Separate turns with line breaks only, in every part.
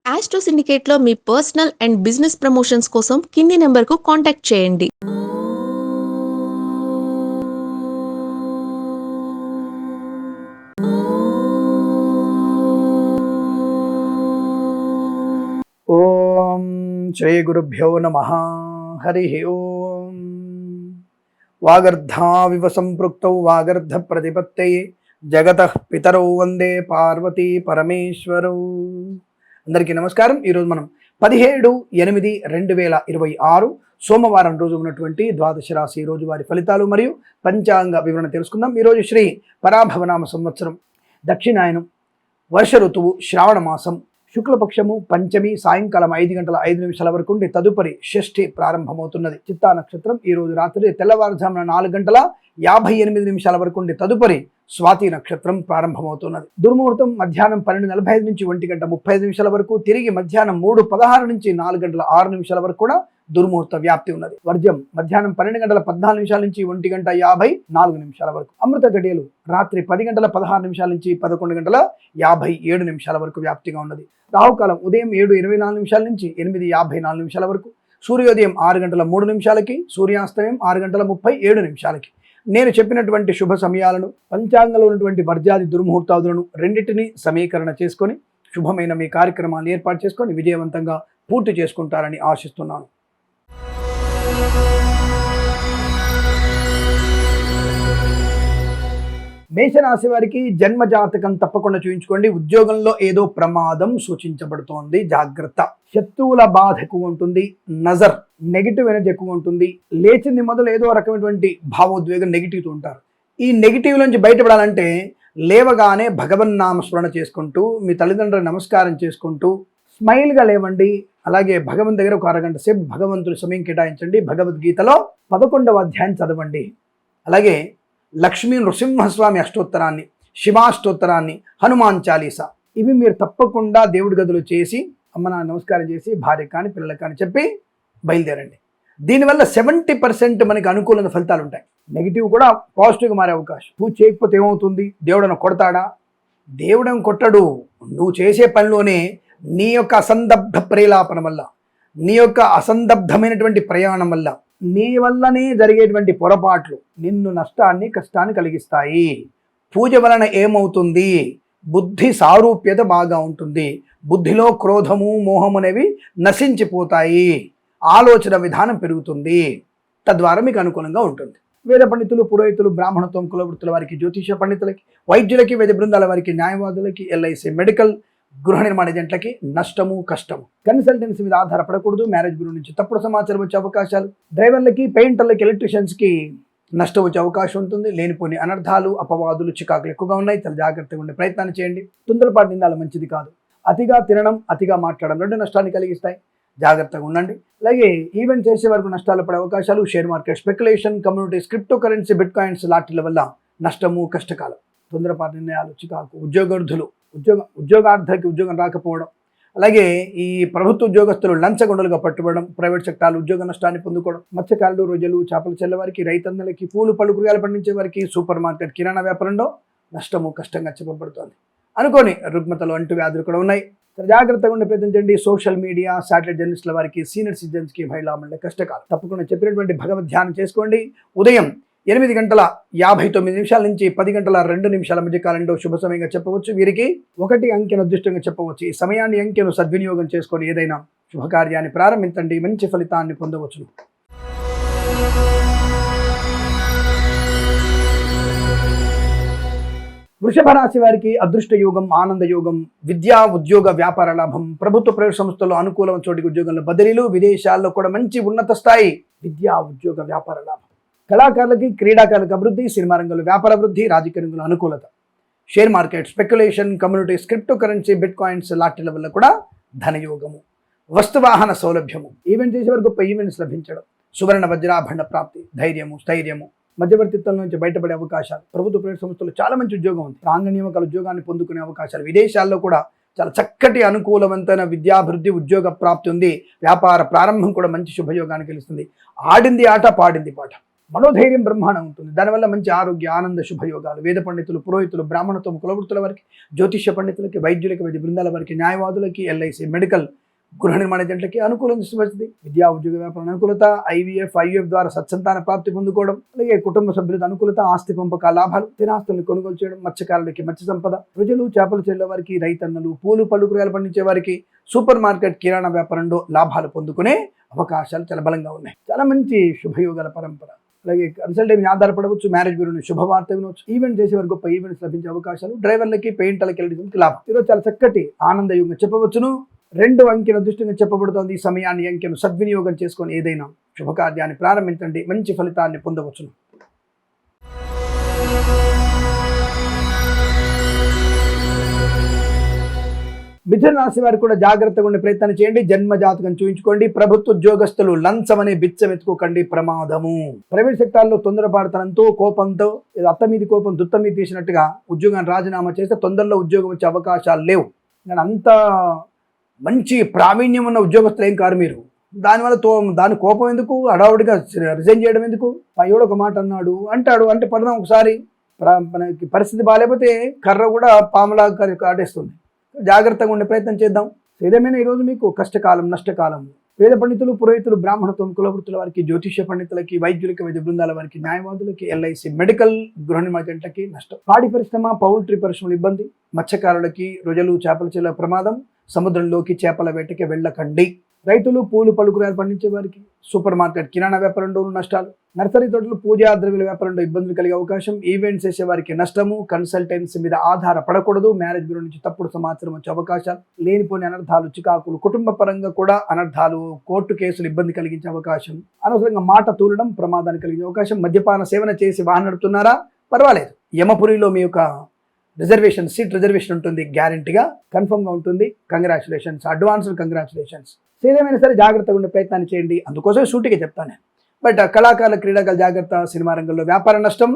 Astro సిండికేట్లో మీ personal and business promotions కోసం కింది నెంబర్కు కాంటాక్ట్ చేయండి.
ఓం శ్రీ గురుభ్యో నమః. హరి ఓం. వాగర్ధావివ సంపృక్తౌ వాగర్ధ ప్రతిపత్తయే జగతః పితరౌ వందే పార్వతీ పరమేశ్వరౌ. అందరికీ నమస్కారం. ఈరోజు మనం 17/8/2026 సోమవారం రోజు ఉన్నటువంటి ద్వాదశ రాశి రోజువారి ఫలితాలు మరియు పంచాంగ వివరణ తెలుసుకుందాం. ఈరోజు శ్రీ పరాభవనామ సంవత్సరం, దక్షిణాయనం, వర్ష ఋతువు, శ్రావణ మాసం, శుక్లపక్షము, పంచమి, సాయంకాలం 5:05 వరకు ఉండి తదుపరి షష్ఠి ప్రారంభమవుతున్నది. చిత్తా నక్షత్రం ఈ రోజు రాత్రి తెల్లవారుజామున 4:58 వరకు ఉండి తదుపరి స్వాతి నక్షత్రం ప్రారంభమవుతున్నది. దుర్ముహూర్తం మధ్యాహ్నం 12:45 నుంచి 1:35 వరకు, తిరిగి మధ్యాహ్నం 3:16 నుంచి 4:06 వరకు కూడా దుర్ముహూర్త వ్యాప్తి ఉన్నది. వర్జం మధ్యాహ్నం 12:14 నుంచి 1:54 వరకు. అమృత గడియలు రాత్రి 10:16 నుంచి 11:57 వరకు వ్యాప్తిగా ఉన్నది. రాహుకాలం ఉదయం 7:24 నుంచి 8:54 వరకు. సూర్యోదయం 6:03, సూర్యాస్తమయం 6:37. నేను చెప్పినటువంటి శుభ సమయాలను, పంచాంగంలో ఉన్నటువంటి వర్జాది దుర్ముహూర్తాదులను రెండింటినీ సమీకరణ చేసుకొని శుభమైన మీ కార్యక్రమాలను ఏర్పాటు చేసుకొని విజయవంతంగా పూర్తి చేసుకుంటారని ఆశిస్తున్నాను. మేషరాశి వారికి జన్మ జాతకం తప్పకుండా చూయించుకోండి. ఉద్యోగంలో ఏదో ప్రమాదం సూచించబడుతోంది, జాగ్రత్త. శత్రువుల బాధ ఎక్కువ ఉంటుంది, నజర్ నెగిటివ్ ఎనర్జీ ఎక్కువ ఉంటుంది. లేచింది మొదలు ఏదో రకమైనటువంటి భావోద్వేగం, నెగిటివ్తో ఉంటారు. ఈ నెగిటివ్ నుంచి బయటపడాలంటే లేవగానే భగవన్నామ స్మరణ చేసుకుంటూ, మీ తల్లిదండ్రులకు నమస్కారం చేసుకుంటూ స్మైల్గా లేవండి. అలాగే భగవంతు దగ్గర ఒక అరగంట సేపు భగవంతుడి సమయం కేటాయించండి. భగవద్గీతలో 11వ అధ్యాయం చదవండి. అలాగే లక్ష్మీ నృసింహస్వామి అష్టోత్తరాన్ని, శివాష్టోత్తరాన్ని, హనుమాన్ చాలీసా ఇవి మీరు తప్పకుండా దేవుడి గదిలో చేసి అమ్మ నాన్న నమస్కారం చేసి భార్య కానీ పిల్లలకు కానీ చెప్పి బయలుదేరండి. దీనివల్ల 70% మనకి అనుకూలమైన ఫలితాలు ఉంటాయి. నెగిటివ్ కూడా పాజిటివ్గా మారే అవకాశం. పూజ చేయకపోతే ఏమవుతుంది? దేవుడను కొడతాడా? దేవుడని కొట్టడు. నువ్వు చేసే పనిలోనే నీ యొక్క అసందగ్ధ ప్రేలాపన వల్ల, నీ యొక్క అసందగ్ధమైనటువంటి ప్రయాణం వల్ల, నీ వల్లనే జరిగేటువంటి పొరపాట్లు నిన్ను నష్టాన్ని, కష్టాన్ని కలిగిస్తాయి. పూజ వలన ఏమవుతుంది? బుద్ధి సారూప్యత బాగా ఉంటుంది. బుద్ధిలో క్రోధము, మోహం అనేవి నశించిపోతాయి. ఆలోచన విధానం పెరుగుతుంది. తద్వారా మీకు అనుకూలంగా ఉంటుంది. వేద పండితులు, పురోహితులు, బ్రాహ్మణత్వం, కులవృత్తుల వారికి, జ్యోతిష పండితులకి, వైద్యులకి, వేద బృందాల వారికి, న్యాయవాదులకి, ఎల్ఐసి, మెడికల్, గృహ నిర్మాణ ఏజెంట్లకి నష్టము, కష్టము. కన్సల్టెన్సీ మీద ఆధారపడకూడదు. మ్యారేజ్ బ్యూరో నుంచి తప్పుడు సమాచారం వచ్చే అవకాశాలు. డ్రైవర్లకి, పెయింటర్లకి, ఎలక్ట్రీషియన్స్కి నష్టం వచ్చే అవకాశం ఉంటుంది. లేనిపోని అనర్థాలు, అపవాదులు, చికాకులు ఎక్కువగా ఉన్నాయి. చాలా జాగ్రత్తగా ఉండే ప్రయత్నాన్ని చేయండి. తొందరపాటు నిందాలు మంచిది కాదు. అతిగా తినడం, అతిగా మాట్లాడడం రెండు నష్టాన్ని కలిగిస్తాయి. జాగ్రత్తగా ఉండండి. అలాగే ఈవెంట్ చేసే వరకు నష్టాలు పడే అవకాశాలు. Share market, speculation, communities, crypto currency, bit coins లాంటిల వల్ల నష్టము, కష్టకాలం. తొందరపాటు నిర్ణయాలు, చికాకు. ఉద్యోగార్థులకి ఉద్యోగం రాకపోవడం. అలాగే ఈ ప్రభుత్వ ఉద్యోగస్తులు లంచగొండలుగా పట్టుబడడం. ప్రైవేట్ సెక్టార్లు ఉద్యోగ నష్టాన్ని పొందుకోవడం. మత్స్యకారులు, రోజులు, చేపలు చెల్లవారికి, రైతన్నలకి, పూలు పళ్ళు కూరగాయలు పండించే వారికి, సూపర్ మార్కెట్, కిరాణా వ్యాపారంలో నష్టము, కష్టంగా చెప్పబడుతోంది. అనుకోని రుగ్మతలు, అంటు వ్యాధులు కూడా ఉన్నాయి. జాగ్రత్తగా ఉండే ప్రయత్నించండి. సోషల్ మీడియా, శాటిలైట్ జర్నలిస్టుల వారికి, సీనియర్ సిటిజన్స్కి, మహిళా మండలి కష్టకాలం. తప్పకుండా చెప్పినటువంటి భగవద్ ధ్యానం చేసుకోండి. ఉదయం 8:59 నుంచి 10:02 మధ్య కాలంలో శుభ సమయంగా చెప్పవచ్చు. వీరికి 1 అంకెను అదృష్టంగా చెప్పవచ్చు. ఈ సమయాన్ని, అంకెను సద్వినియోగం చేసుకొని ఏదైనా శుభకార్యాన్ని ప్రారంభించండి. మంచి ఫలితాన్ని పొందవచ్చు. వృషభ రాశి వారికి అదృష్ట యోగం, ఆనంద యోగం, విద్యా, ఉద్యోగ, వ్యాపార లాభం, ప్రభుత్వ ప్రైవేట్ సంస్థల్లో అనుకూలం, చోటికి ఉద్యోగంలో బదిలీలు, విదేశాల్లో కూడా మంచి ఉన్నత స్థాయి విద్యా, ఉద్యోగ, వ్యాపార లాభం. కళాకారులకి, క్రీడాకారులకు అభివృద్ధి, సినిమా రంగంలో వ్యాపార అభివృద్ధి, రాజకీయ రంగంలో అనుకూలత. Share market, speculation, communities, crypto currency, bit coins లాంటిల వల్ల కూడా ధనయోగము. వస్తువాహన సౌలభ్యము. ఈవెంట్ చేసేవారు గొప్ప ఈవెంట్స్ లభించడం. సువర్ణ వజ్రాభరణ ప్రాప్తి. ధైర్యము, స్థైర్యము. మధ్యవర్తిత్వం నుంచి బయటపడే అవకాశాలు. ప్రభుత్వ ప్రైవేట్ సంస్థలు చాలా మంచి ఉద్యోగం ఉంది. ప్రాంగ నియామకాల ఉద్యోగాన్ని పొందుకునే అవకాశాలు. విదేశాల్లో కూడా చాలా చక్కటి అనుకూలవంతమైన విద్యాభివృద్ధి, ఉద్యోగ ప్రాప్తి ఉంది. వ్యాపార ప్రారంభం కూడా మంచి శుభయోగాన్ని గెలుస్తుంది. ఆడింది ఆట, పాడింది పాట. మనోధైర్యం బ్రహ్మాండం ఉంటుంది. దానివల్ల మంచి ఆరోగ్య ఆనంద శుభయోగాలు. వేద పండితులు, పురోహితులు, బ్రాహ్మణత్వం, కులవృత్తుల వారికి, జ్యోతిష్య పండితులకి, వైద్యులకి, వైద్య బృందాల వారికి, న్యాయవాదులకి, ఎల్ఐసి, మెడికల్, గృహ నిర్మాణ జంటలకి అనుకూలం దృష్టి. విద్యా ఉద్యోగ వ్యాపారం అనుకూలత, ఐవీఎఫ్ ద్వారా సత్సంతాన ప్రాప్తి పొందుకోవడం, అలాగే కుటుంబ సభ్యులతో అనుకూలత, ఆస్తి పంపక లాభాలు, స్థిరాస్తులను కొనుగోలు చేయడం, మత్స్యకారులకి మత్స్య సంపద, ప్రజలు, చేపల చెల్లె వారికి, రైతన్నలు, పూలు పళ్ళు కూరగాయలు పండించే వారికి, సూపర్ మార్కెట్, కిరాణా వ్యాపారంలో లాభాలు పొందుకునే అవకాశాలు చాలా బలంగా ఉన్నాయి. చాలా మంచి శుభయోగాల పరంపర. అలాగే కన్సల్టెంట్ ఆధారపడవచ్చు, మ్యారేజ్ బ్యూరో శుభవార్త వినవచ్చు, ఈవెంట్ చేసేవారు గొప్ప ఈవెంట్స్ లభించే అవకాశాలు, డ్రైవర్లకి, పెయింటర్లకి, ఎలక్ట్రీషియన్స్కి లాభం. ఈరోజు చాలా చక్కటి ఆనందయుగంగా చెప్పవచ్చును. 2 అంకెల దృష్టిగా చెప్పబడుతోంది. ఈ సమయాన్ని, అంకెను సద్వినియోగం చేసుకొని ఏదైనా శుభకార్యాన్ని ప్రారంభించండి, మంచి ఫలితాన్ని పొందవచ్చును. మిథున రాశి వారు కూడా జాగ్రత్తగా ఉండే ప్రయత్నం చేయండి. జన్మ జాతకం చూయించుకోండి. ప్రభుత్వ ఉద్యోగస్తులు లంచం అనే బిచ్చం ఎత్తుకోకండి, ప్రమాదము. ప్రైవేట్ సెక్టార్లో తొందరపాటుతనంతో, కోపంతో, అత్త మీది కోపం దుత్త మీద తీసినట్టుగా ఉద్యోగాన్ని రాజీనామా చేస్తే తొందరలో ఉద్యోగం వచ్చే అవకాశాలు లేవు. నేను అంత మంచి ప్రావీణ్యం ఉన్న ఉద్యోగస్తులు ఏం కారు మీరు. దానివల్ల దాని కోపం ఎందుకు, హడావుడిగా రిజైన్ చేయడం ఎందుకు? పైయోడు ఒక మాట అన్నాడు అంటాడు అంటే పడదాం ఒకసారి. మనకి పరిస్థితి బాగాలేకపోతే కర్ర కూడా పాములా కాటేస్తుంది. జాగ్రత్తగా ఉండే ప్రయత్నం చేద్దాం. ఏదేమైనా ఈరోజు మీకు కష్టకాలం, నష్టకాలం. వేద పండితులు, పురోహితులు, బ్రాహ్మణత్వం, కులవృత్తుల వారికి, జ్యోతిష్య పండితులకి, వైద్యులకి, వైద్య బృందాల వారికి, న్యాయవాదులకి, ఎల్ఐసి, మెడికల్, గృహ నిర్మాణ జంటలకి నష్టం. పాడి పరిశ్రమ, పౌల్ట్రీ పరిశ్రమలు ఇబ్బంది. మత్స్యకారులకి రొయ్యలు, చేపల చెల్ల ప్రమాదం. సముద్రంలోకి చేపల వేటకి వెళ్ళకండి. రైతులు, పూలు పళ్ళు కూరగాయలు పండించే వారికి, సూపర్ మార్కెట్, కిరాణా వ్యాపారంలో నష్టాలు. నర్సరీ తోటలు, పూజా ద్రవ్యాల వ్యాపారంలో ఇబ్బందులు కలిగే అవకాశం. ఈవెంట్స్ చేసే వారికి నష్టము. కన్సల్టెన్సీ మీద ఆధారపడకూడదు. మ్యారేజ్ బ్యూరో నుంచి తప్పుడు సమాచారం వచ్చే అవకాశాలు. లేనిపోని అనర్థాలు, చికాకులు, కుటుంబ పరంగా కూడా అనర్థాలు, కోర్టు కేసులు ఇబ్బంది కలిగించే అవకాశం. అనవసరంగా మాట తూలడం ప్రమాదాన్ని కలిగించే అవకాశం. మద్యపాన సేవన చేసి వాహనం నడుపుతున్నారా? పర్వాలేదు. యమపురిలో మీ యొక్క సీట్ రిజర్వేషన్ ఉంటుంది, గ్యారంటీగా కన్ఫర్మ్గా ఉంటుంది. Congratulations, advanced congratulations. ఏదేమైనా సరే జాగ్రత్తగా ఉండే ప్రయత్నాన్ని చేయండి. అందుకోసం షూటిగా చెప్తాను. బట్ కళాకారుల, క్రీడాకారుల జాగ్రత్త. సినిమా రంగంలో వ్యాపార నష్టం.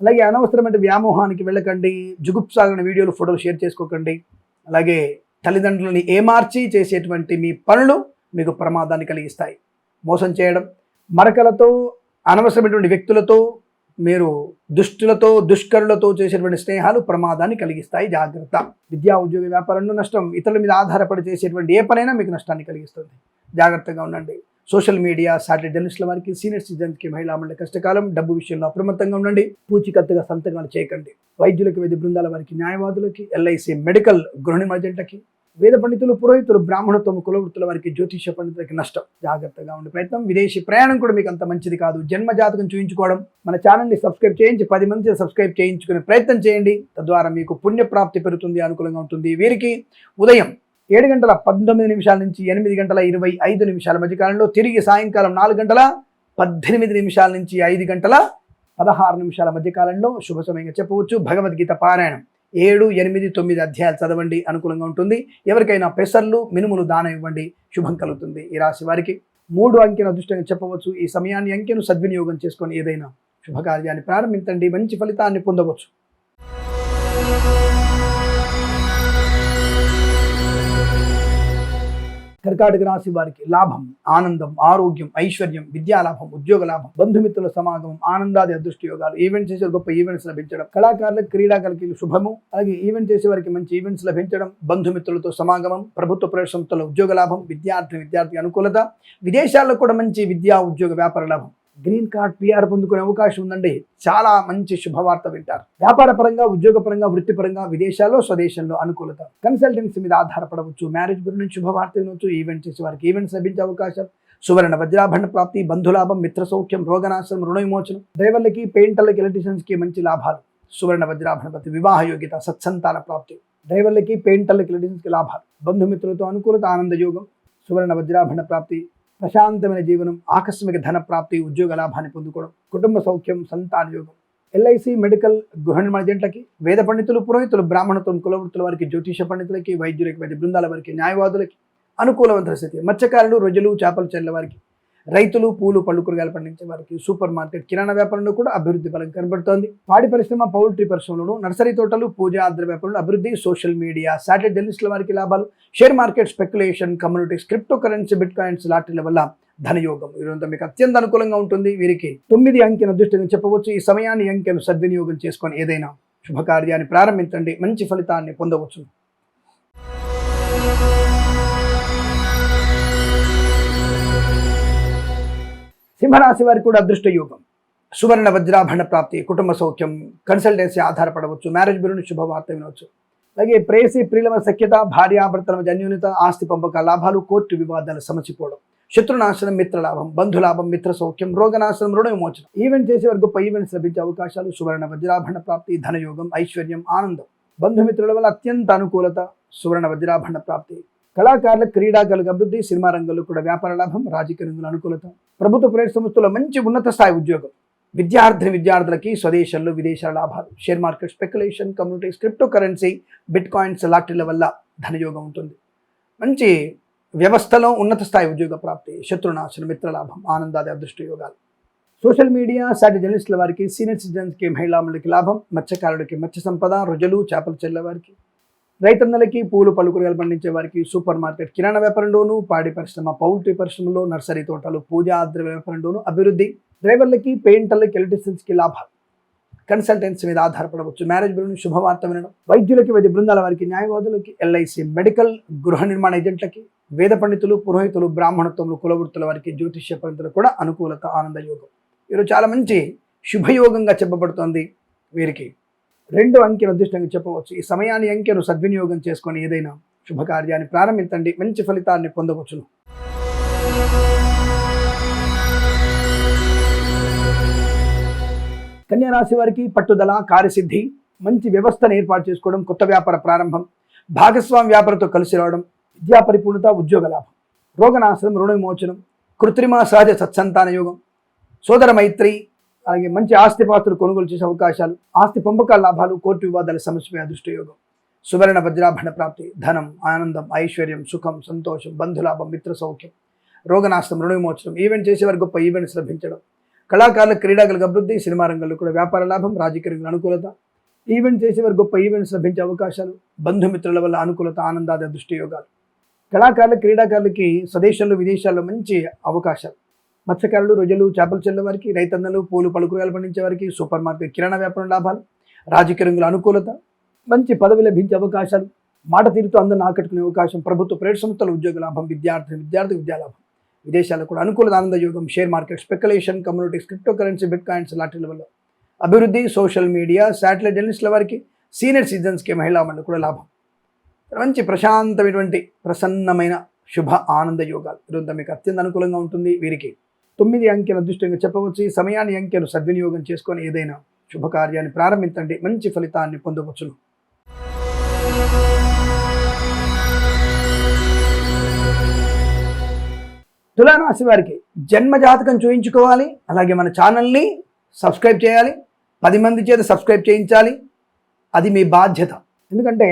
అలాగే అనవసరమైన వ్యామోహానికి వెళ్ళకండి. జుగుప్సాగిన వీడియోలు, ఫోటోలు షేర్ చేసుకోకండి. అలాగే తల్లిదండ్రులని ఏమార్చి చేసేటువంటి మీ పనులు మీకు ప్రమాదాన్ని కలిగిస్తాయి. మోసం చేయడం, మరకలతో, అనవసరమైనటువంటి వ్యక్తులతో, మీరు దుష్టులతో, దుష్కరులతో చేసేటువంటి స్నేహాలు ప్రమాదాన్ని కలిగిస్తాయి. జాగ్రత్త. విద్యా ఉద్యోగ వ్యాపారంలో నష్టం. ఇతరుల మీద ఆధారపడి చేసేటువంటి ఏ పనైనా మీకు నష్టాన్ని కలిగిస్తుంది. జాగ్రత్తగా ఉండండి. సోషల్ మీడియా, సాటిలైట్ జర్నలిస్టుల వారికి, సీనియర్ సిటిజన్స్కి, మహిళా మండలి కష్టకాలం. డబ్బు విషయంలో అప్రమత్తంగా ఉండండి. పూచికత్తుగా సంతకాలు చేయకండి. వైద్యులకి, వైద్య బృందాల వారికి, న్యాయవాదులకి, ఎల్ఐసి, మెడికల్, గృహ నిర్మాణ జంటకి, వేద పండితులు, పురోహితులు, బ్రాహ్మణత్వం, కులవృత్తుల వారికి, జ్యోతిష్య పండితులకి నష్టం. జాగ్రత్తగా ఉండే ప్రయత్నం. విదేశీ ప్రయాణం కూడా మీకు అంత మంచిది కాదు. జన్మ జాతకం చూయించుకోవడం. మన ఛానల్ని సబ్స్క్రైబ్ చేయించి 10 మంది సబ్స్క్రైబ్ చేయించుకునే ప్రయత్నం చేయండి. తద్వారా మీకు పుణ్యప్రాప్తి పెరుగుతుంది, అనుకూలంగా ఉంటుంది. వీరికి ఉదయం 7:19 నుంచి 8:25 మధ్యకాలంలో, తిరిగి సాయంకాలం 4:18 నుంచి 5:16 మధ్యకాలంలో శుభ సమయంగా చెప్పవచ్చు. భగవద్గీత పారాయణం 7, 8, 9 అధ్యాయాలు చదవండి, అనుకూలంగా ఉంటుంది. ఎవరికైనా పెసర్లు, మినుములు దానం ఇవ్వండి, శుభం కలుగుతుంది. ఈ రాశి వారికి 3 అంకెను అదృష్టంగా చెప్పవచ్చు. ఈ సమయాన్ని, అంకెను సద్వినియోగం చేసుకొని ఏదైనా శుభకార్యాన్ని ప్రారంభించండి, మంచి ఫలితాన్ని పొందవచ్చు. కర్కాటక రాశి వారికి లాభం, ఆనందం, ఆరోగ్యం, ఐశ్వర్యం, విద్యాలాభం, ఉద్యోగ లాభం, బంధుమిత్రుల సమాగమం, ఆనందాది అదృష్ట యోగాలు. ఈవెంట్ చేసే గొప్ప ఈవెంట్స్ లభించడం. కళాకారులకు, క్రీడాకారులకి శుభము. అలాగే ఈవెంట్ చేసే వారికి మంచి ఈవెంట్స్ లభించడం. బంధుమిత్రులతో సమాగమం, ప్రభుత్వ ప్రవేశంతో ఉద్యోగ లాభం, విద్యార్థి అనుకూలత. విదేశాల్లో కూడా మంచి విద్యా ఉద్యోగ వ్యాపార లాభం. గ్రీన్ కార్డ్, PR పొందుకునే అవకాశం ఉందండి. చాలా మంచి శుభవార్త వింటారు. వ్యాపార పరంగా, ఉద్యోగ పరంగా, వృత్తిపరంగా, విదేశాల్లో, స్వదేశంలో అనుకూలత. కన్సల్టెన్సీ మీద ఆధారపడవచ్చు. మ్యారేజ్ బ్యూరో నుంచి శుభవార్త వినవచ్చు. ఈవెంట్ చేసే వారికి ఈవెంట్స్ లభించే అవకాశాలు. సువర్ణ వజ్రాభరణ ప్రాప్తి, బంధులాభం, మిత్ర సౌఖ్యం, రోగనాశనం, రుణ విమోచనం. డ్రైవర్లకి, పెయింటర్లకి, ఎలక్ట్రీషియన్స్కి మంచి లాభాలు. సువర్ణ వజ్రాభరణ ప్రాప్తి, వివాహ యోగ్యత, సత్సంతాన ప్రాప్తి. డ్రైవర్లకి, పెయింటర్లకి, ఎలక్ట్రీషియన్స్కి లాభాలు. బంధుమిత్రులతో అనుకూలత, ఆనంద యోగం. సువర్ణ వజ్రాభరణ ప్రాప్తి, ప్రశాంతమైన జీవనం, ఆకస్మిక ధన ప్రాప్తి, ఉద్యోగ లాభాన్ని పొందుకోవడం, కుటుంబ సౌఖ్యం, సంతాన యోగం. ఎల్ఐసి, మెడికల్, గృహ నిర్మాణ జంటలకి, వేద పండితులు, పురోహితులు, బ్రాహ్మణత్వం, కులవృత్తుల వారికి, జ్యోతిష పండితులకి, వైద్యులకి, వైద్య బృందాల వారికి, న్యాయవాదులకి అనుకూలవంతమైన స్థితి. మత్స్యకారులు, రొయ్యలు, చేపల చెల్లె వారికి, రైతులు, పూలు పళ్ళు కూరగాయలు పండించే వారికి, సూపర్ మార్కెట్, కిరాణా వ్యాపారంలో కూడా అభివృద్ధి బలం కనబడుతోంది. పాడి పరిశ్రమ, పౌల్ట్రీ పరిశ్రమలను, నర్సరీ తోటలు, పూజా ద్రవ్య వ్యాపారంలో అభివృద్ధి. సోషల్ మీడియా, సాటిలైట్ జర్నలిస్టుల వారికి లాభాలు. Share market, speculation, communities, crypto currency, bit coins, లాటరీల వల్ల ధనయోగం. ఈరోజు మీకు అత్యంత అనుకూలంగా ఉంటుంది. వీరికి 9 అంకెను అదృష్టంగా చెప్పవచ్చు. ఈ సమయాన్ని అంకెను సద్వినియోగం చేసుకొని ఏదైనా శుభకార్యాన్ని ప్రారంభించండి, మంచి ఫలితాన్ని పొందవచ్చు. సింహరాశి వారికి కూడా అదృష్ట యోగం. సువర్ణ వజ్రాభరణ ప్రాప్తి, కుటుంబ సౌఖ్యం, కన్సల్టెన్సీ ఆధారపడవచ్చు, మ్యారేజ్ బ్యూరో శుభవార్త వినవచ్చు. అలాగే ప్రేయసి ప్రియుల సఖ్యత, భార్యాభర్తల మధ్య అన్యోన్యత, ఆస్తి పంపక లాభాలు, కోర్టు వివాదాలు సమసిపోవడం, శత్రునాశనం, మిత్రలాభం, బంధులాభం, మిత్ర సౌఖ్యం, రోగనాశనం, రుణ విమోచనం. ఈవెంట్ చేసే వరకు గొప్ప ఈవెంట్స్ లభించే అవకాశాలు, సువర్ణ వజ్రాభరణ ప్రాప్తి, ధనయోగం, ఐశ్వర్యం, ఆనందం, బంధుమిత్రుల వల్ల అత్యంత అనుకూలత, సువర్ణ వజ్రాభరణ ప్రాప్తి. కళాకారుల, క్రీడాకారులకు అభివృద్ధి, సినిమా రంగంలో కూడా వ్యాపార లాభం, రాజకీయ రంగంలో అనుకూలత, ప్రభుత్వ ప్రైవేట్ సంస్థల్లో మంచి ఉన్నత స్థాయి ఉద్యోగం, విద్యార్థులకి స్వదేశాల్లో విదేశాల లాభాలు, share market, speculation, communities, crypto currency, bit coins, లాటరీల వల్ల ధనయోగం ఉంటుంది. మంచి వ్యవస్థలో ఉన్నత స్థాయి ఉద్యోగ ప్రాప్తి, శత్రునాశనం, మిత్రలాభం, ఆనందాది అదృష్ట యోగాలు. సోషల్ మీడియా, సాటి జర్నలిస్టుల వారికి, సీనియర్ సిటిజన్స్కి, మహిళాములకి లాభం, మత్స్యకారులకి మత్స్య సంపద, రొజలు, చేపల చెల్లె వారికి, రైతన్నలకి, పూలు పలుకురగాయలు పండించే వారికి, సూపర్ మార్కెట్, కిరాణా వ్యాపారంలోను, పాడి పరిశ్రమ, పౌల్ట్రీ పరిశ్రమలో, నర్సరీ తోటలు, పూజా ద్రవ్య వ్యాపారంలోను అభివృద్ధి, డ్రైవర్లకి, పెయింటర్లకి, ఎలక్ట్రీషియన్స్కి లాభాలు, కన్సల్టెన్సీ మీద ఆధారపడవచ్చు, మ్యారేజ్ బ్యూరో శుభవార్త వినడం, వైద్యులకి, వైద్య బృందాల వారికి, న్యాయవాదులకి, ఎల్ఐసి, మెడికల్, గృహ నిర్మాణ ఏజెంట్లకి, వేద పండితులు, పురోహితులు, బ్రాహ్మణత్వములు, కులవృత్తుల వారికి, జ్యోతిష్య పండితులు కూడా అనుకూలత, ఆనంద యోగం. ఈరోజు చాలా మంచి శుభయోగంగా చెప్పబడుతోంది. వీరికి 2 అంకెను అదృష్టంగా చెప్పవచ్చు. ఈ సమయాన్ని అంకెను సద్వినియోగం చేసుకొని ఏదైనా శుభకార్యాన్ని ప్రారంభించండి, మంచి ఫలితాన్ని పొందవచ్చును. కన్యా రాశి వారికి పట్టుదల, కార్యసిద్ధి, మంచి వ్యవస్థను ఏర్పాటు చేసుకోవడం, కొత్త వ్యాపార ప్రారంభం, భాగస్వామి వ్యాపారంతో కలిసి రావడం, విద్యా పరిపూర్ణత, ఉద్యోగ లాభం, రోగనాశనం, రుణ విమోచనం, కృత్రిమ సహజ సత్సంతాన యోగం, సోదర మైత్రి, అలాగే మంచి ఆస్తిపాస్తులు కొనుగోలు చేసే అవకాశాలు, ఆస్తి పంపకాల లాభాలు, కోర్టు వివాదాల సమస్య, అదృష్ట యోగం, సువర్ణ వజ్రాభరణ ప్రాప్తి, ధనం, ఆనందం, ఐశ్వర్యం, సుఖం, సంతోషం, బంధులాభం, మిత్ర సౌఖ్యం, రోగనాశనం, రుణ విమోచనం. ఈవెంట్ చేసేవారు గొప్ప ఈవెంట్స్ లభించడం, కళాకారుల, క్రీడాకారులకు అభివృద్ధి, సినిమా రంగంలో కూడా వ్యాపార లాభం, రాజకీయ రంగంలో అనుకూలత, ఈవెంట్ చేసేవారు గొప్ప ఈవెంట్స్ లభించే అవకాశాలు, బంధుమిత్రుల వల్ల అనుకూలత, ఆనందాది అదృష్ట యోగాలు. కళాకారుల, క్రీడాకారులకి స్వదేశాల్లో విదేశాల్లో మంచి అవకాశాలు, మత్స్యకారులు, రొజలు, చేపల చెల్లె వారికి, రైతన్నలు, పూలు పలుకురగాయలు పండించే వారికి, సూపర్ మార్కెట్, కిరాణా వ్యాపారం లాభాలు, రాజకీయ రంగంలో అనుకూలత, మంచి పదవి లభించే అవకాశాలు, మాట తీరుతో అందరిని ఆకట్టుకునే అవకాశం, ప్రభుత్వ ప్రైవేట్ సంస్థల ఉద్యోగ లాభం, విద్యార్థి విద్యాలాభం, విదేశాలకు కూడా అనుకూలత, ఆనంద యోగం, share market, speculation, communities, crypto currency, bit coins, లాటరీల వల్ల అభివృద్ధి, సోషల్ మీడియా, శాటిలైట్ జర్నలిస్టుల వారికి, సీనియర్ సిటిజన్స్కి, మహిళా మండలి కూడా లాభం. మంచి ప్రశాంతమైనటువంటి ప్రసన్నమైన శుభ ఆనంద యోగాలు ఈరోజు మీకు అత్యంత అనుకూలంగా ఉంటుంది. వీరికి 9 అంకెను అదృష్టంగా చెప్పవచ్చు. ఈ సమయాన్ని అంకెను సద్వినియోగం చేసుకొని ఏదైనా శుభకార్యాన్ని ప్రారంభించండి, మంచి ఫలితాన్ని పొందవచ్చును. తులారాశి వారికి జన్మజాతకం చూయించుకోవాలి, అలాగే మన ఛానల్ని సబ్స్క్రైబ్ చేయాలి, 10 మంది చేత సబ్స్క్రైబ్ చేయించాలి. అది మీ బాధ్యత. ఎందుకంటే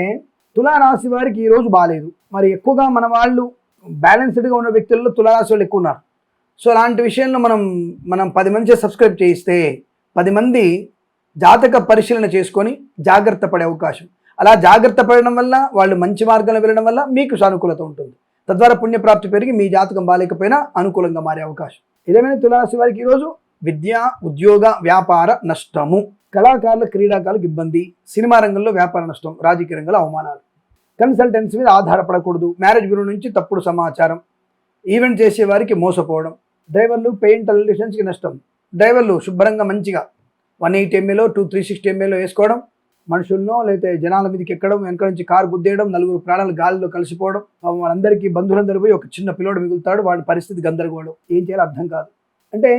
తులారాశి వారికి ఈరోజు బాగాలేదు. మరి ఎక్కువగా మన వాళ్ళు బ్యాలెన్స్డ్గా ఉన్న వ్యక్తుల్లో తులారాశి వాళ్ళు ఎక్కువ ఉన్నారు. సో అలాంటి విషయంలో మనం 10 మంది చేత సబ్స్క్రైబ్ చేయిస్తే 10 మంది జాతక పరిశీలన చేసుకొని జాగ్రత్త పడే అవకాశం. అలా జాగ్రత్త పడడం వల్ల, వాళ్ళు మంచి మార్గంలో వెళ్ళడం వల్ల మీకు సానుకూలత ఉంటుంది. తద్వారా పుణ్యప్రాప్తి పెరిగి మీ జాతకం బాలేకపోయినా అనుకూలంగా మారే అవకాశం. ఏదేమైనా తులారాశి వారికి ఈరోజు విద్య, ఉద్యోగ, వ్యాపార నష్టము, కళాకారుల, క్రీడాకారులకు ఇబ్బంది, సినిమా రంగంలో వ్యాపార నష్టం, రాజకీయ రంగంలో అవమానాలు, కన్సల్టెన్సీ మీద ఆధారపడకూడదు, మ్యారేజ్ బ్యూరో నుంచి తప్పుడు సమాచారం, ఈవెంట్ చేసే వారికి మోసపోవడం, డ్రైవర్లు, పెయింట్, ఎలక్ట్రీషియన్స్కి నష్టం. డ్రైవర్లు శుభ్రంగా మంచిగా 180 ml 360 ml వేసుకోవడం, మనుషుల్లో లేకపోతే జనాల మీదకి ఎక్కడం, వెనక నుంచి కారు గుద్దేయడం, 4 ప్రాణాలు గాలిలో కలిసిపోవడం, వాళ్ళందరికీ బంధువులందరూ పోయి ఒక చిన్న పిల్లోడు మిగులుతాడు, వాడి పరిస్థితి గందరగోళం, ఏం చేయాలో అర్థం కాదు. అంటే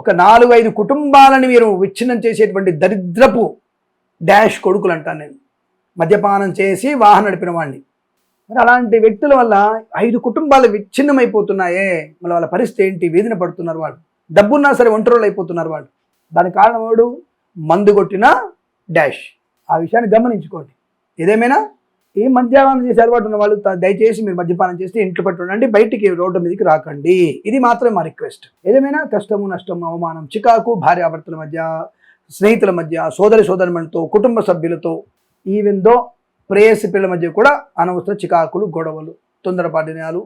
ఒక 4-5 కుటుంబాలని మీరు విచ్ఛిన్నం చేసేటువంటి దరిద్రపు డాష్ కొడుకులు అంటాను నేను. మద్యపానం చేసి వాహనం నడిపిన వాడిని. మరి అలాంటి వ్యక్తుల వల్ల 5 కుటుంబాలు విచ్ఛిన్నమైపోతున్నాయే. మళ్ళీ వాళ్ళ పరిస్థితి ఏంటి? వేదన పడుతున్నారు వాళ్ళు. డబ్బున్నా సరే ఒంటరిలో అయిపోతున్నారు వాళ్ళు. దానికి కారణం వాడు మందు కొట్టిన డాష్. ఆ విషయాన్ని గమనించుకోండి. ఏదేమైనా ఈ మద్యపానం చేసే అలవాటు ఉన్న వాళ్ళు దయచేసి మీరు మద్యపానం చేస్తే ఇంట్లో పట్టు ఉండండి, బయటికి రోడ్డు మీదకి రాకండి. ఇది మాత్రమే మా రిక్వెస్ట్. ఏదేమైనా కష్టము, నష్టం, అవమానం, చికాకు, భార్యాభర్తల మధ్య, స్నేహితుల మధ్య, సోదరిమణులతో, కుటుంబ సభ్యులతో, ఈవెన్ దో ప్రేయసి పిల్లల మధ్య కూడా అనవసర చికాకులు, గొడవలు, తొందరపాటు నిర్ణయాలు,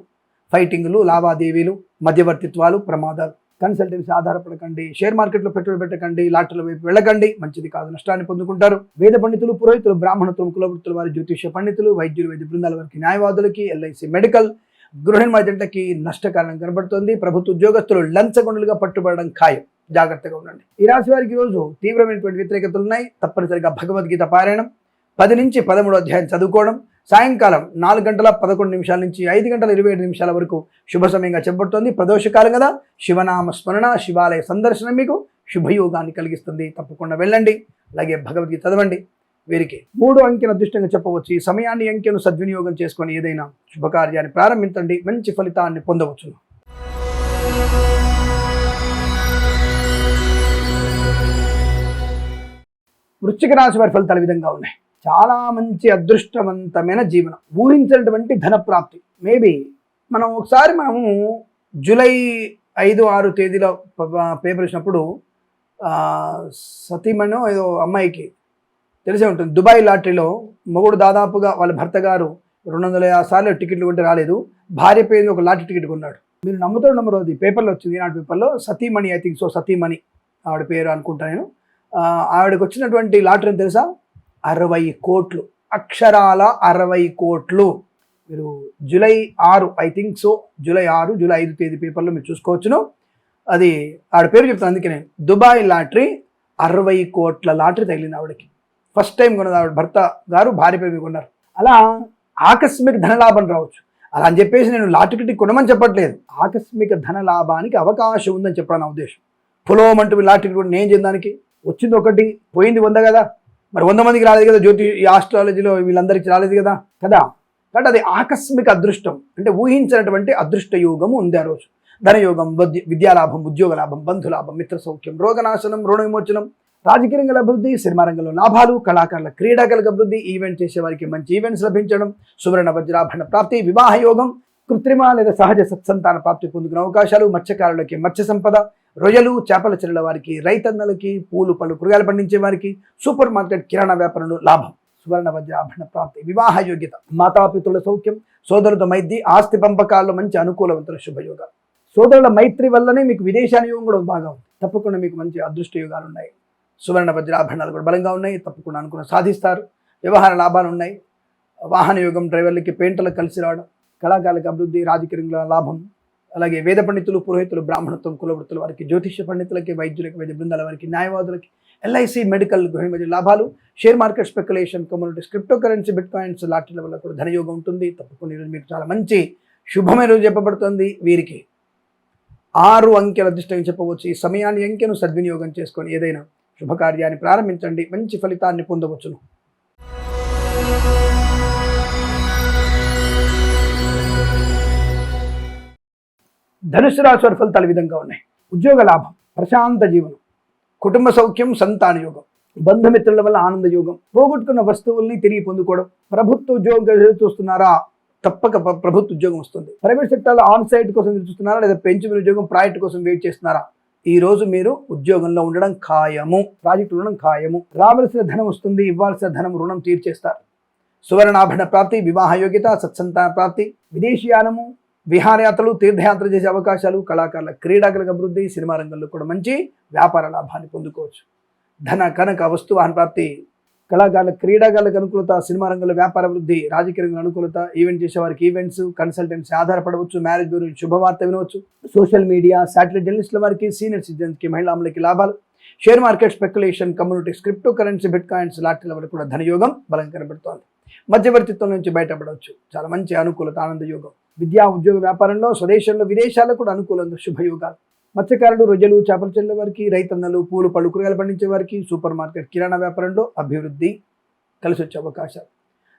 ఫైటింగ్లు, లావాదేవీలు, మధ్యవర్తిత్వాలు, ప్రమాదాలు. కన్సల్టెన్సీ ఆధారపడకండి, షేర్ మార్కెట్లో పెట్టుబడి పెట్టకండి, లాటరీల వైపు వెళ్ళకండి, మంచిది కాదు, నష్టాన్ని పొందుకుంటారు. వేద పండితులు, పురోహితులు, బ్రాహ్మణత్వం, కులవృత్తుల వారి, జ్యోతిష్య పండితులు, వైద్యులు, వైద్య బృందాల వారికి, న్యాయవాదులకి, ఎల్ఐసి మెడికల్, గృహ నిర్మాణకి నష్టకారణం కనబడుతోంది. ప్రభుత్వ ఉద్యోగస్తులు లంచగొండలుగా పట్టుబడడం ఖాయం, జాగ్రత్తగా ఉండండి. ఈ రాశి వారికి ఈరోజు తీవ్రమైనటువంటి వ్యతిరేకతలు ఉన్నాయి. తప్పనిసరిగా భగవద్గీత పారాయణం, 10 నుంచి 13 అధ్యాయం చదువుకోవడం, సాయంకాలం 4 గంటల 11 నిమిషాల నుంచి 5 గంటల 27 నిమిషాల వరకు శుభ సమయంగా చెప్పబడుతోంది. ప్రదోషకాలం కదా, శివనామ స్మరణ, శివాలయ సందర్శనం మీకు శుభయోగాన్ని కలిగిస్తుంది. తప్పకుండా వెళ్ళండి. అలాగే భగవద్గీత చదవండి. వీరికి 3 అంకెను అదృష్టంగా చెప్పవచ్చు. ఈ సమయాన్ని, అంకెను సద్వినియోగం చేసుకొని ఏదైనా శుభకార్యాన్ని ప్రారంభించండి, మంచి ఫలితాన్ని పొందవచ్చు. వృశ్చిక రాశి వారి ఫలితాలు విధంగా ఉన్నాయి. చాలా మంచి అదృష్టవంతమైన జీవనం, ఊహించినటువంటి ధన ప్రాప్తి. మేబీ మనము జూలై 5-6 తేదీలో పేపర్ ఇచ్చినప్పుడు సతీమణో ఏదో అమ్మాయికి తెలిసే ఉంటుంది, దుబాయ్ లాటరీలో మొగుడు దాదాపుగా వాళ్ళ భర్త గారు 250 సార్లు టికెట్లు కొంటే రాలేదు, భార్య పేరు ఒక లాటరీ టికెట్ కొన్నాడు. మీరు నమ్ముతారు నమ్మరు, అది పేపర్లో వచ్చింది, ఈనాడు పేపర్లో. సతీమణి, ఐ థింక్ సో, సతీమణి ఆవిడ పేరు అనుకుంటా నేను. ఆవిడకి వచ్చినటువంటి లాటరీ తెలుసా? 60 కోట్లు, అక్షరాల 60 కోట్లు. మీరు July 6, I think so, July 5 తేదీ పేపర్లో మీరు చూసుకోవచ్చును. అది ఆవిడ పేరు చెప్తాను, అందుకే నేను. దుబాయ్ లాటరీ 60 కోట్ల లాటరీ తగిలింది ఆవిడకి. ఫస్ట్ టైం కొన్నది ఆవిడ భర్త గారు, భార్య పేరు కొన్నారు. అలా ఆకస్మిక ధనలాభం రావచ్చు. అలా అని చెప్పేసి నేను లాటరీ టికెట్ కొనమని చెప్పట్లేదు, ఆకస్మిక ధనలాభానికి అవకాశం ఉందని చెప్పడం నా ఉద్దేశం. పొలోమంటూ లాటరీ టికెట్ కూడా నేను చేయడానికి వచ్చింది ఒకటి, పోయింది 100 కదా. మరి 100 మందికి రాలేదు కదా, ఈ ఆస్ట్రాలజీలో వీళ్ళందరికీ రాలేదు కదా. కాబట్టి అది ఆకస్మిక అదృష్టం, అంటే ఊహించినటువంటి అదృష్ట యోగము ఉంది ఆ రోజు. ధనయోగం, విద్యాలాభం, ఉద్యోగ లాభం, బంధులాభం, మిత్ర సౌఖ్యం, రోగనాశనం, రుణ విమోచనం, రాజకీయ రంగంలో అభివృద్ధి, సినిమా రంగంలో లాభాలు, కళాకారుల, క్రీడాకారులకు అభివృద్ధి, ఈవెంట్ చేసే వారికి మంచి ఈవెంట్స్ లభించడం, సువర్ణ వజ్రాభరణ ప్రాప్తి, వివాహ యోగం, కృత్రిమ లేదా సహజ సత్సంతాన ప్రాప్తి పొందుకునే అవకాశాలు, మత్స్యకారులకి మత్స్య సంపద, రొయ్యలు, చేపల చెరువుల వారికి, రైతన్నలకి, పూలు పళ్ళు కూరగాయలు పండించే వారికి, సూపర్ మార్కెట్, కిరాణా వ్యాపారంలో లాభం, సువర్ణ వజ్రాభరణ ప్రాప్తి, వివాహ యోగ్యత, మాతాపితుల సౌఖ్యం, సోదరులతో మైత్రి, ఆస్తి పంపకాల్లో మంచి అనుకూలవంతుల శుభయోగాలు. సోదరుల మైత్రి వల్లనే మీకు విదేశాల యోగం కూడా బాగా ఉంది. తప్పకుండా మీకు మంచి అదృష్ట యోగాలు ఉన్నాయి. సువర్ణ వజ్రాభరణాలు కూడా బలంగా ఉన్నాయి. తప్పకుండా అనుకున్న సాధిస్తారు. వ్యవహార లాభాలు ఉన్నాయి. వాహన యోగం, డ్రైవర్లకి, పెయింటర్లకు కలిసి రావడం, కళాకారులకు అభివృద్ధి, రాజకీయ రంగంలో లాభం. అలాగే వేద పండితులు, పురోహితులు, బ్రాహ్మణత్వం, కులవృత్తుల వారికి, జ్యోతిష్య పండితులకి, వైద్యులకి, వైద్య బృందాల వారికి, న్యాయవాదులకి, ఎల్ఐసి మెడికల్, గృహ నిర్మాణ లాభాలు, share market speculation, communities, crypto currency, bit coins, లాటరీల వల్ల కూడా ధనయోగం ఉంటుంది. తప్పకుండా ఈరోజు మీకు చాలా మంచి శుభమైన రోజు చెప్పబడుతుంది. వీరికి 6 అంకెల అదృష్టంగా చెప్పవచ్చు. ఈ సమయాన్ని, అంకెను సద్వినియోగం చేసుకొని ఏదైనా శుభకార్యాన్ని ప్రారంభించండి, మంచి ఫలితాన్ని పొందవచ్చును. ధనుసు రాశి వారి ఫలితాలు విధంగా ఉన్నాయి. ఉద్యోగ లాభం, ప్రశాంత జీవనం, కుటుంబ సౌఖ్యం, సంతాన యోగం, బంధుమిత్రుల వల్ల ఆనంద యోగం, పోగొట్టుకున్న వస్తువుల్ని తిరిగి పొందుకోవడం. ప్రభుత్వ ఉద్యోగం చూస్తున్నారా? తప్పక ప్రభుత్వ ఉద్యోగం వస్తుంది. ప్రైవేట్ సెక్టర్లో ఆన్ సైట్ కోసం చూస్తున్నారా, లేదా పెంచిన ఉద్యోగం ప్రాజెక్ట్ కోసం వెయిట్ చేస్తున్నారా? ఈ రోజు మీరు ఉద్యోగంలో ఉండడం ఖాయము, ప్రాజెక్టు ఉండడం ఖాయము. రావాల్సిన ధనం వస్తుంది, ఇవ్వాల్సిన ధనం రుణం తీర్చేస్తారు. సువర్ణాభరణ ప్రాప్తి, వివాహ యోగ్యత, సత్సంతాన ప్రాప్తి, విదేశీయానము, విహారయాత్రలు, తీర్థయాత్ర చేసే అవకాశాలు, కళాకారుల, క్రీడాకారులకు అభివృద్ధి, సినిమా రంగంలో కూడా మంచి వ్యాపార లాభాన్ని పొందుకోవచ్చు. ధన కనక వస్తు వాహన ప్రాప్తి, కళాకారుల, క్రీడాకారులకు అనుకూలత, సినిమా రంగంలో వ్యాపార వృద్ధి, రాజకీయ రంగంలో అనుకూలత, ఈవెంట్ చేసే వారికి ఈవెంట్స్, కన్సల్టెన్సీ ఆధారపడవచ్చు, మ్యారేజ్ బ్యూరో శుభవార్త వినవచ్చు, సోషల్ మీడియా, శాటిలైట్ జర్నలిస్టుల వారికి, సీనియర్ సిటిజన్స్కి, మహిళాములకి లాభాలు, share market speculation, communities, crypto currency, bit coins, లాటరీల వరకు కూడా ధనయోగం బలంగా కనబడుతోంది. మధ్యవర్తిత్వం నుంచి బయటపడవచ్చు, చాలా మంచి అనుకూలత, ఆనంద యోగం. విద్యా, ఉద్యోగ, వ్యాపారంలో, స్వదేశంలో, విదేశాల్లో కూడా అనుకూలంగా శుభయోగాలు. మత్స్యకారులు, రొయ్యలు, చేపల చెల్లె వారికి, రైతన్నలు, పూలు పళ్ళు కూరగాయలు పండించే వారికి, సూపర్ మార్కెట్, కిరాణా వ్యాపారంలో అభివృద్ధి కలిసి వచ్చే అవకాశాలు.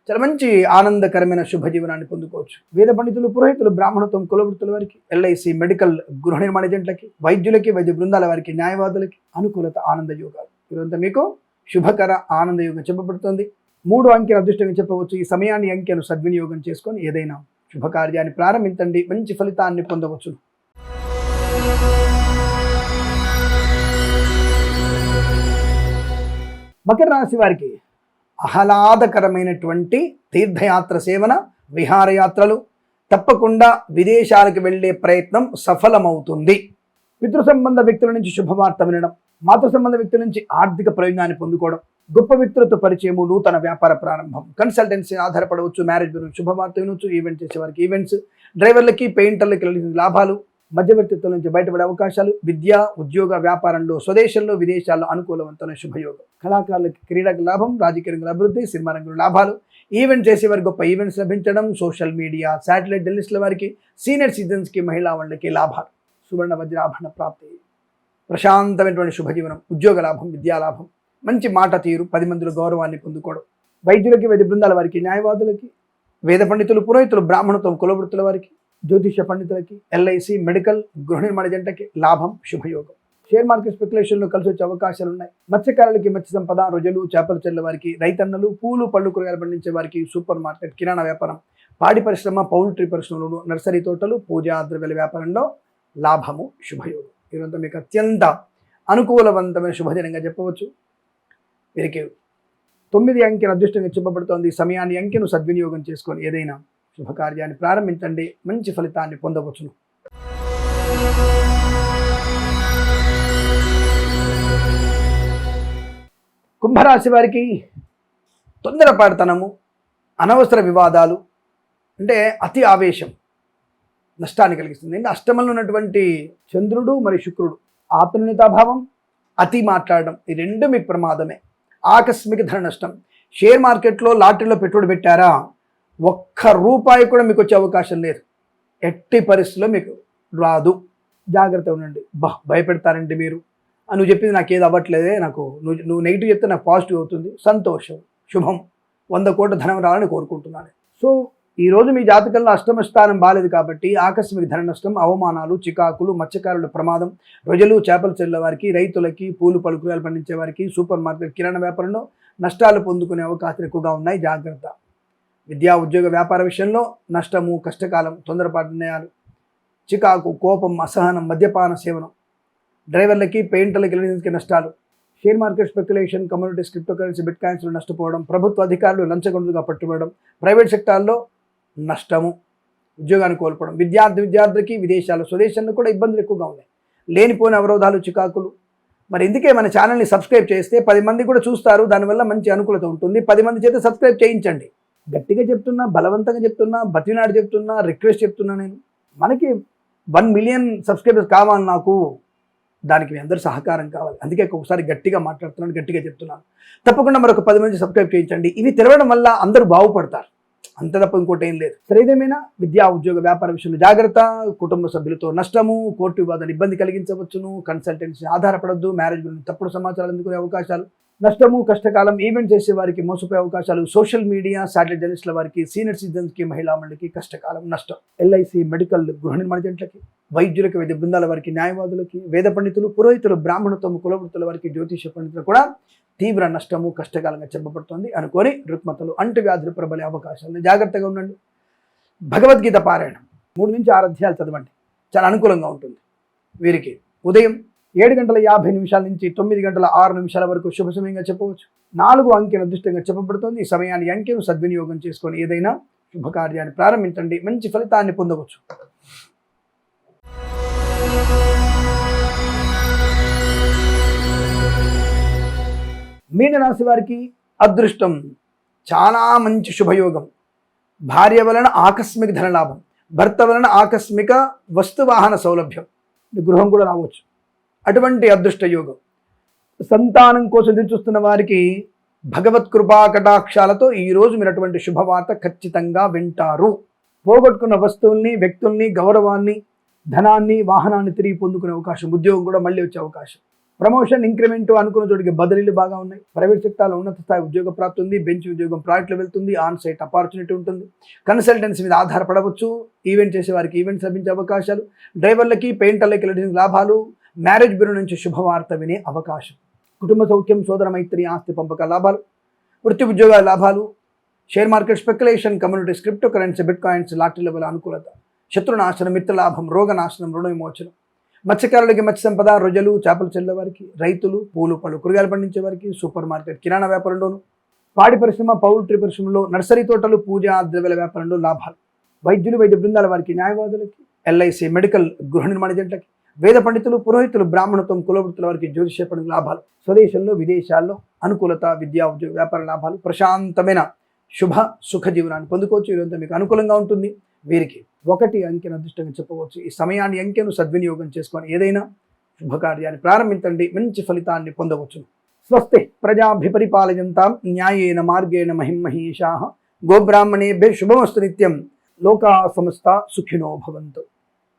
చాలా మంచి ఆనందకరమైన శుభజీవనాన్ని పొందుకోవచ్చు. వేద పండితులు, పురోహితులు, బ్రాహ్మణత్వం, కులవృత్తుల వారికి, ఎల్ఐసి మెడికల్, గృహ నిర్మాణ ఏజెంట్లకి, వైద్యులకి, వైద్య బృందాల వారికి, న్యాయవాదులకి అనుకూలత, ఆనంద యోగాలు. ఇదంతా మీకు శుభకర ఆనంద యోగం చెప్పబడుతుంది. 3 అంకెల అదృష్టంగా చెప్పవచ్చు. ఈ సమయాన్ని, అంకెను సద్వినియోగం చేసుకొని ఏదైనా శుభకార్యాన్ని ప్రారంభించండి, మంచి ఫలితాన్ని పొందవచ్చు. మకర రాశి వారికి ఆహ్లాదకరమైనటువంటి తీర్థయాత్ర సేవన, విహారయాత్రలు, తప్పకుండా విదేశాలకు వెళ్ళే ప్రయత్నం సఫలమవుతుంది. పితృ సంబంధ వ్యక్తుల నుంచి శుభవార్త వినడం, మాతృ సంబంధ వ్యక్తుల నుంచి ఆర్థిక ప్రయోజనాన్ని పొందుకోవడం, గొప్ప వ్యక్తులతో పరిచయము, నూతన వ్యాపార ప్రారంభం, కన్సల్టెన్సీ ఆధారపడవచ్చు, మ్యారేజ్ గురించి శుభవార్త వినొచ్చు, ఈవెంట్ చేసే వారికి ఈవెంట్స్, డ్రైవర్లకి పెయింటర్లకి లాభాలు, మధ్యవర్తిత్వం నుంచి బయటపడే అవకాశాలు, విద్య ఉద్యోగ వ్యాపారంలో స్వదేశంలో విదేశాల్లో అనుకూలవంతమైన శుభయోగం, కళాకారులకి క్రీడకు లాభం, రాజకీయ రంగంలో అభివృద్ధి, సినిమా రంగంలో లాభాలు, ఈవెంట్ చేసేవారికి గొప్ప ఈవెంట్స్ లభించడం, సోషల్ మీడియా శాటిలైట్ జర్నలిస్టుల వారికి, సీనియర్ సిటిజన్స్కి మహిళా వాళ్ళకి లాభాలు, సువర్ణ వజ్రాభరణ ప్రాప్తి, ప్రశాంతమైనటువంటి శుభజీవనం, ఉద్యోగ లాభం, విద్యాలాభం, మంచి మాట తీరు, 10 మందిలో గౌరవాన్ని పొందుకోవడం, వైద్యులకి వైద్య బృందాల వారికి, న్యాయవాదులకి, వేద పండితులు, పురోహితులు, బ్రాహ్మణత్వం, కులవృత్తుల వారికి, జ్యోతిష పండితులకి, ఎల్ఐసి, మెడికల్, గృహ నిర్మాణ జంటకి లాభం, శుభయోగం. షేర్ మార్కెట్ స్పెక్యులేషన్లో కలిసి వచ్చే అవకాశాలు ఉన్నాయి. మత్స్యకారులకి మత్స్య సంపద, రొయ్యలు, చేపల చెల్ల వారికి, రైతన్నలు, పూలు పళ్ళు కూరగాయలు పండించే వారికి, సూపర్ మార్కెట్, కిరాణా వ్యాపారం, పాడి పరిశ్రమ, పౌల్ట్రీ పరిశ్రమలు, నర్సరీ తోటలు, పూజా ద్రవ్యాల వ్యాపారంలో లాభము, శుభయోగం. ఇదంతా మీకు అత్యంత అనుకూలవంతమైన శుభదినంగా చెప్పవచ్చు. వీరికి 9 అంకెను అదృష్టంగా చెప్పబడుతోంది. సమయాన్ని అంకెను సద్వినియోగం చేసుకొని ఏదైనా శుభకార్యాన్ని ప్రారంభించండి, మంచి ఫలితాన్ని పొందవచ్చును. కుంభరాశి వారికి తొందరపాటుతనము, అనవసర వివాదాలు, అంటే అతి ఆవేశం నష్టాన్ని కలిగిస్తుంది. ఇంకా అష్టమంలో ఉన్నటువంటి చంద్రుడు మరియు శుక్రుడు, ఆత్మన్యతాభావం, అతి మాట్లాడడం, ఈ రెండు మీకు ప్రమాదమే. ఆకస్మిక ధన నష్టం. షేర్ మార్కెట్లో లాటరీలో పెట్టుబడి పెట్టారా, ₹1 కూడా మీకు వచ్చే అవకాశం లేదు. ఎట్టి పరిస్థితుల్లో మీకు రాదు. జాగ్రత్త ఉండండి. భయపెడతారండి మీరు. నువ్వు చెప్పింది నాకు ఏది అవ్వట్లేదే, నువ్వు నెగిటివ్ చెప్తే నాకు పాజిటివ్ అవుతుంది, సంతోషం, శుభం, 100 కోట్ల ధనం రావాలని కోరుకుంటున్నాను. సో ఈరోజు మీ జాతకంలో అష్టమ స్థానం బాలేదు కాబట్టి ఆకస్మిక ధన నష్టం, అవమానాలు, చికాకులు, మత్స్యకారుల ప్రమాదం, రొయ్యలు చేపలు చెల్లె వారికి, రైతులకి, పూలు పలుకురాలు పండించే వారికి, సూపర్ మార్కెట్ కిరాణా వ్యాపారంలో నష్టాలు పొందుకునే అవకాశాలు ఎక్కువగా ఉన్నాయి. జాగ్రత్త. విద్యా ఉద్యోగ వ్యాపార విషయంలో నష్టము, కష్టకాలం, తొందరపాటు నిర్ణయాలు, చికాకు, కోపం, అసహనం, మద్యపాన సేవనం, డ్రైవర్లకి, పెయింటర్లకి నష్టాలు, share market speculation, communities, crypto currency, bit కాయిన్స్లో నష్టపోవడం, ప్రభుత్వ అధికారులు లంచగొండుగా పట్టుబడడం, ప్రైవేట్ సెక్టార్లో నష్టము, ఉద్యోగాన్ని కోల్పోవడం, విద్యార్థికి విదేశాల్లో స్వదేశంలో కూడా ఇబ్బందులు ఎక్కువగా ఉన్నాయి. లేనిపోయిన అవరోధాలు, చికాకులు. మరి ఎందుకే మన ఛానల్ని సబ్స్క్రైబ్ చేస్తే 10 మంది కూడా చూస్తారు, దానివల్ల మంచి అనుకూలత ఉంటుంది. 10 మంది చేత సబ్స్క్రైబ్ చేయించండి. గట్టిగా చెప్తున్నా, బలవంతంగా చెప్తున్నా, బతినాడు చెప్తున్నా, రిక్వెస్ట్ చెప్తున్నా. నేను మనకి 1 మిలియన్ సబ్స్క్రైబర్స్ కావాలి నాకు. దానికి మీ అందరూ సహకారం కావాలి. అందుకే ఒకసారి గట్టిగా మాట్లాడుతున్నాను, గట్టిగా చెప్తున్నాను. తప్పకుండా మరొక 10 మంది సబ్స్క్రైబ్ చేయించండి. ఇవి తెరవడం వల్ల అందరూ బాగుపడతారు, అంత తప్ప ఇంకోటి ఏం లేదు. సరేదేమైనా విద్యా ఉద్యోగ వ్యాపార విషయంలో జాగ్రత్త. కుటుంబ సభ్యులతో నష్టము, కోర్టు వివాదాలు ఇబ్బంది కలిగించవచ్చును. కన్సల్టెన్సీ ఆధారపడద్దు. మ్యారేజ్ గురించి తప్పుడు సమాచారాలు అందుకునే అవకాశాలు, నష్టము, కష్టకాలం, ఈవెంట్ చేసే వారికి మోసపోయే అవకాశాలు, సోషల్ మీడియా శాటిలైట్ జర్నలిస్టుల వారికి, సీనియర్ సిటిజన్స్కి, మహిళా మండలికి కష్టకాలం, నష్టం. ఎల్ఐసి, మెడికల్, గృహ నిర్మాణ జంటలకి, వైద్యులకి, వైద్య బృందాల వారికి, న్యాయవాదులకి, వేద పండితులు, పురోహితులు, బ్రాహ్మణత్వం, కులవృత్తుల వారికి, జ్యోతిష పండితులు కూడా తీవ్ర నష్టము, కష్టకాలంగా చెప్పబడుతోంది. అనుకొని రుగ్మతలు, అంటువ్యాధులు ప్రబలే అవకాశాలు. జాగ్రత్తగా ఉండండి. భగవద్గీత పారాయణం 3 నుంచి 6 అధ్యాయాలు చదవండి, చాలా అనుకూలంగా ఉంటుంది. వీరికి ఉదయం 7:50 నుంచి 9:06 వరకు శుభ సమయంగా చెప్పవచ్చు. 4 అంకెను అదృష్టంగా చెప్పబడుతోంది. ఈ సమయాన్ని అంకెను సద్వినియోగం చేసుకొని ఏదైనా శుభకార్యాన్ని ప్రారంభించండి, మంచి ఫలితాన్ని పొందవచ్చు. మీనరాశి వారికి అదృష్టం, చాలా మంచి శుభయోగం. భార్య వలన ఆకస్మిక ధనలాభం, భర్త వలన ఆకస్మిక వస్తువాహన సౌలభ్యం, గృహం కూడా రావచ్చు. అటువంటి అదృష్ట యోగం. సంతానం కోసం ఎదురుచూస్తున్న వారికి భగవత్ కృపా కటాక్షాలతో ఈరోజు మీరు అటువంటి శుభవార్త ఖచ్చితంగా వింటారు. పోగొట్టుకున్న వస్తువుల్ని, వ్యక్తుల్ని, గౌరవాన్ని, ధనాన్ని, వాహనాన్ని తిరిగి పొందుకునే అవకాశం, ఉద్యోగం కూడా మళ్ళీ వచ్చే అవకాశం, ప్రమోషన్, ఇంక్రిమెంట్, అనుకున్న చోటికి బదిలీలు బాగా ఉన్నాయి. ప్రైవేట్ సెక్టార్లో ఉన్నత స్థాయి ఉద్యోగ ప్రాప్తి ఉంది. బెంచ్ ఉద్యోగం ప్రాజెక్టులో వెళ్తుంది. ఆన్ సైట్ ఆపర్చునిటీ ఉంటుంది. కన్సల్టెన్సీ మీద ఆధారపడవచ్చు. ఈవెంట్ చేసే వారికి ఈవెంట్స్ లభించే అవకాశాలు, డ్రైవర్లకి, పెయింటర్లకి లాభాలు, మ్యారేజ్ బ్యూరో నుంచి శుభవార్త వినే అవకాశం, కుటుంబ సౌఖ్యం, సోదర మైత్రి, ఆస్తి పంపక లాభాలు, వృత్తి ఉద్యోగాల లాభాలు, share market speculation, communities, crypto currency, bit coins, lottery level అనుకూలత, శత్రునాశనం, మిత్రలాభం, రోగనాశనం, రుణ విమోచనం, మత్స్యకారులకి మత్స్య సంపద, రొయ్యలు చేపలు చెల్లే వారికి, రైతులు, పూలు పళ్ళు కూరగాయలు పండించే వారికి, సూపర్ మార్కెట్ కిరాణా వ్యాపారంలోను, పాడి పరిశ్రమ, పౌల్ట్రీ పరిశ్రమలో, నర్సరీ తోటలు, పూజా ద్రవ్యాల వ్యాపారంలో లాభాలు, వైద్యులు, వైద్య బృందాల వారికి, న్యాయవాదులకి, ఎల్ఐసి, మెడికల్, గృహ నిర్మాణ జంటలకి, వేద పండితులు, పురోహితులు, బ్రాహ్మణత్వం, కులవృత్తుల వారికి జ్యోతిష పండుగ లాభాలు, స్వదేశంలో విదేశాల్లో అనుకూలత, విద్యా, ఉద్యోగ, వ్యాపార లాభాలు, ప్రశాంతమైన శుభ సుఖ జీవనాన్ని పొందుకోవచ్చు. ఈరోజు మీకు అనుకూలంగా ఉంటుంది. వీరికి 1 అంకెను అదృష్టంగా చెప్పవచ్చు. ఈ సమయాన్ని, అంకెను సద్వినియోగం చేసుకొని ఏదైనా శుభకార్యాన్ని ప్రారంభించండి, మంచి ఫలితాన్ని పొందవచ్చు. స్వస్తి ప్రజాభిపరిపాలయంతాం న్యాయేన మార్గేణ మహిమహీషాః గోబ్రాహ్మణేభ్యः శుభమస్తు నిత్యం. లోకా సమస్త సుఖినో భవంతు.